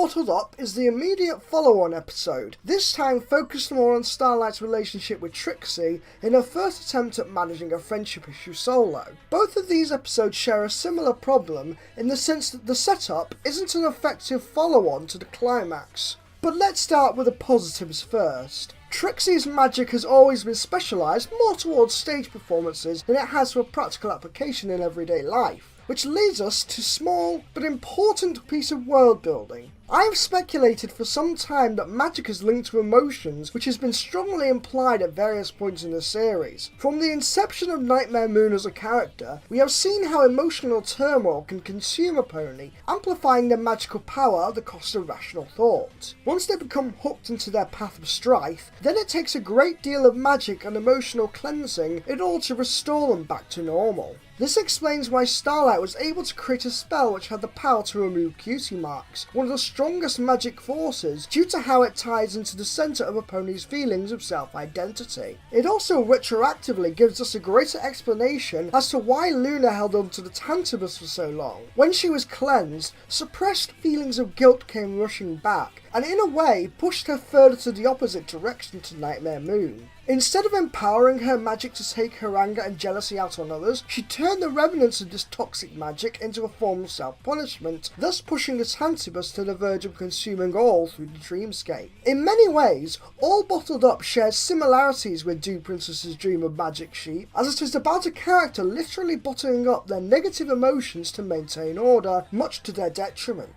Bottled Up is the immediate follow-on episode, this time focused more on Starlight's relationship with Trixie in her first attempt at managing a friendship issue solo. Both of these episodes share a similar problem in the sense that the setup isn't an effective follow-on to the climax. But let's start with the positives first. Trixie's magic has always been specialised more towards stage performances than it has for practical application in everyday life, which leads us to small but important piece of world building. I have speculated for some time that magic is linked to emotions, which has been strongly implied at various points in the series. From the inception of Nightmare Moon as a character, we have seen how emotional turmoil can consume a pony, amplifying their magical power at the cost of rational thought. Once they become hooked into their path of strife, then it takes a great deal of magic and emotional cleansing in order to restore them back to normal. This explains why Starlight was able to create a spell which had the power to remove cutie marks, one of the strongest magic forces, due to how it ties into the centre of a pony's feelings of self-identity. It also retroactively gives us a greater explanation as to why Luna held on to the Tantibus for so long. When she was cleansed, suppressed feelings of guilt came rushing back, and in a way pushed her further to the opposite direction to Nightmare Moon. Instead of empowering her magic to take her anger and jealousy out on others, she turned the remnants of this toxic magic into a form of self-punishment, thus pushing the Tantibus to the verge of consuming all through the dreamscape. In many ways, All Bottled Up shares similarities with Dew Princess's Dream of Magic Sheep, as it is about a character literally bottling up their negative emotions to maintain order, much to their detriment.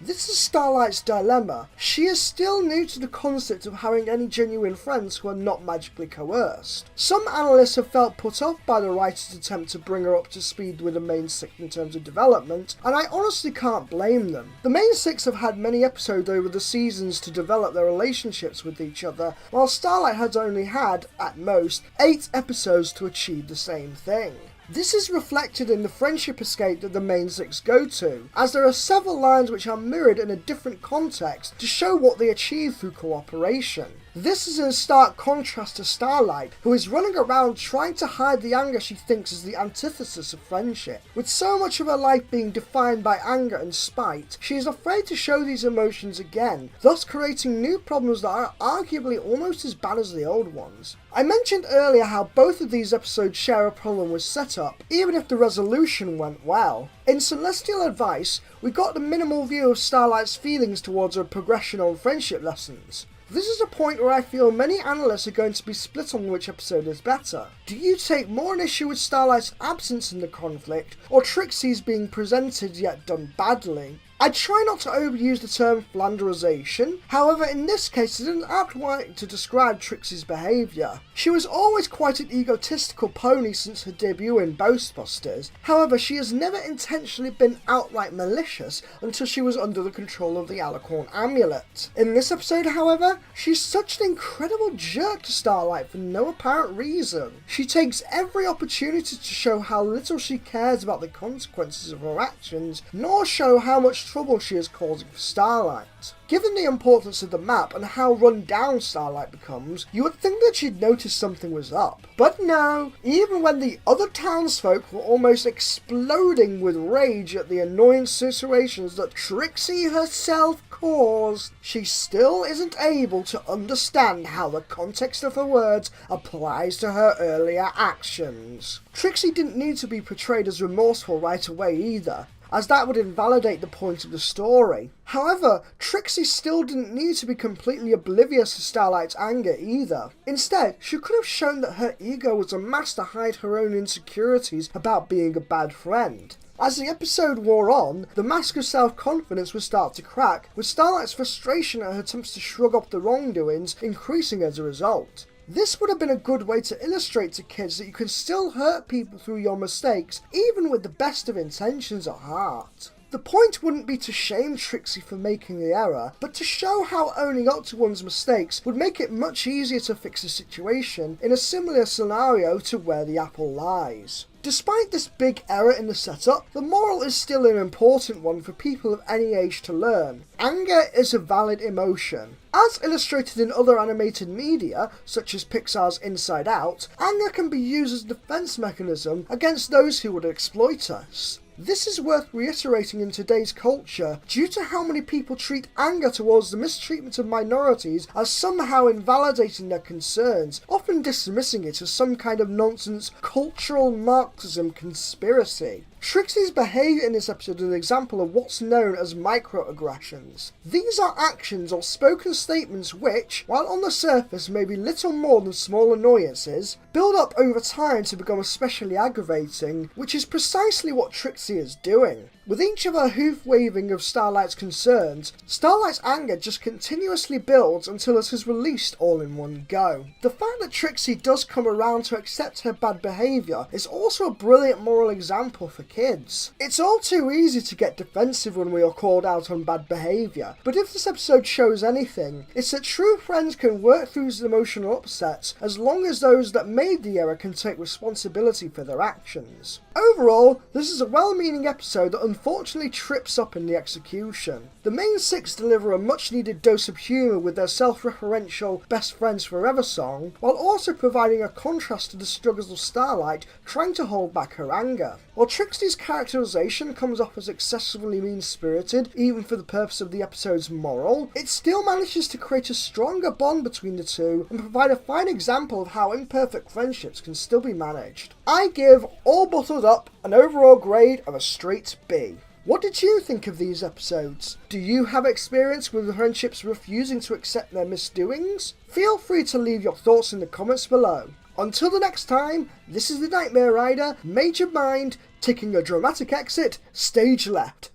This is Starlight's dilemma. She is still new to the concept of having any genuine friends who are not magically coerced. Some analysts have felt put off by the writer's attempt to bring her up to speed with the main six in terms of development, and I honestly can't blame them. The main six have had many episodes over the seasons to develop their relationships with each other, while Starlight has only had, at most, 8 episodes to achieve the same thing. This is reflected in the friendship escape that the main six go to, as there are several lines which are mirrored in a different context to show what they achieve through cooperation. This is in stark contrast to Starlight, who is running around trying to hide the anger she thinks is the antithesis of friendship. With so much of her life being defined by anger and spite, she is afraid to show these emotions again, thus creating new problems that are arguably almost as bad as the old ones. I mentioned earlier how both of these episodes share a problem with setup, even if the resolution went well. In Celestial Advice, we got the minimal view of Starlight's feelings towards her progression on friendship lessons. This is a point where I feel many analysts are going to be split on which episode is better. Do you take more an issue with Starlight's absence in the conflict, or Trixie's being presented yet done badly? I try not to overuse the term flanderization, however in this case it is an apt way to describe Trixie's behaviour. She was always quite an egotistical pony since her debut in Ghostbusters, however she has never intentionally been outright malicious until she was under the control of the Alicorn amulet. In this episode however, she's such an incredible jerk to Starlight for no apparent reason. She takes every opportunity to show how little she cares about the consequences of her actions, nor show how much trouble she is causing for Starlight. Given the importance of the map and how run down Starlight becomes, you would think that she'd notice something was up. But no, even when the other townsfolk were almost exploding with rage at the annoying situations that Trixie herself caused, she still isn't able to understand how the context of her words applies to her earlier actions. Trixie didn't need to be portrayed as remorseful right away either, as that would invalidate the point of the story. However, Trixie still didn't need to be completely oblivious to Starlight's anger either. Instead, she could have shown that her ego was a mask to hide her own insecurities about being a bad friend. As the episode wore on, the mask of self-confidence would start to crack, with Starlight's frustration at her attempts to shrug off the wrongdoings increasing as a result. This would have been a good way to illustrate to kids that you can still hurt people through your mistakes, even with the best of intentions at heart. The point wouldn't be to shame Trixie for making the error, but to show how owning up to one's mistakes would make it much easier to fix a situation in a similar scenario to Where the Apple Lies. Despite this big error in the setup, the moral is still an important one for people of any age to learn. Anger is a valid emotion. As illustrated in other animated media, such as Pixar's Inside Out, anger can be used as a defense mechanism against those who would exploit us. This is worth reiterating in today's culture due to how many people treat anger towards the mistreatment of minorities as somehow invalidating their concerns, often dismissing it as some kind of nonsense cultural Marxism conspiracy. Trixie's behaviour in this episode is an example of what's known as microaggressions. These are actions or spoken statements which, while on the surface may be little more than small annoyances, build up over time to become especially aggravating, which is precisely what Trixie is doing. With each of her hoof-waving of Starlight's concerns, Starlight's anger just continuously builds until it is released all in one go. The fact that Trixie does come around to accept her bad behaviour is also a brilliant moral example for kids. It's all too easy to get defensive when we are called out on bad behaviour, but if this episode shows anything, it's that true friends can work through emotional upsets as long as those that made the error can take responsibility for their actions. Overall, this is a well-meaning episode that unfortunately trips up in the execution. The main six deliver a much-needed dose of humour with their self-referential Best Friends Forever song, while also providing a contrast to the struggles of Starlight trying to hold back her anger. While Trixie's characterisation comes off as excessively mean-spirited, even for the purpose of the episode's moral, it still manages to create a stronger bond between the two and provide a fine example of how imperfect friendships can still be managed. I give All Bottled Up an overall grade of a straight B. What did you think of these episodes? Do you have experience with friendships refusing to accept their misdoings? Feel free to leave your thoughts in the comments below. Until the next time, this is the Nightmare Rider, Major Mind, taking a dramatic exit, stage left.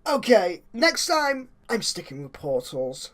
Okay, next time, I'm sticking with portals.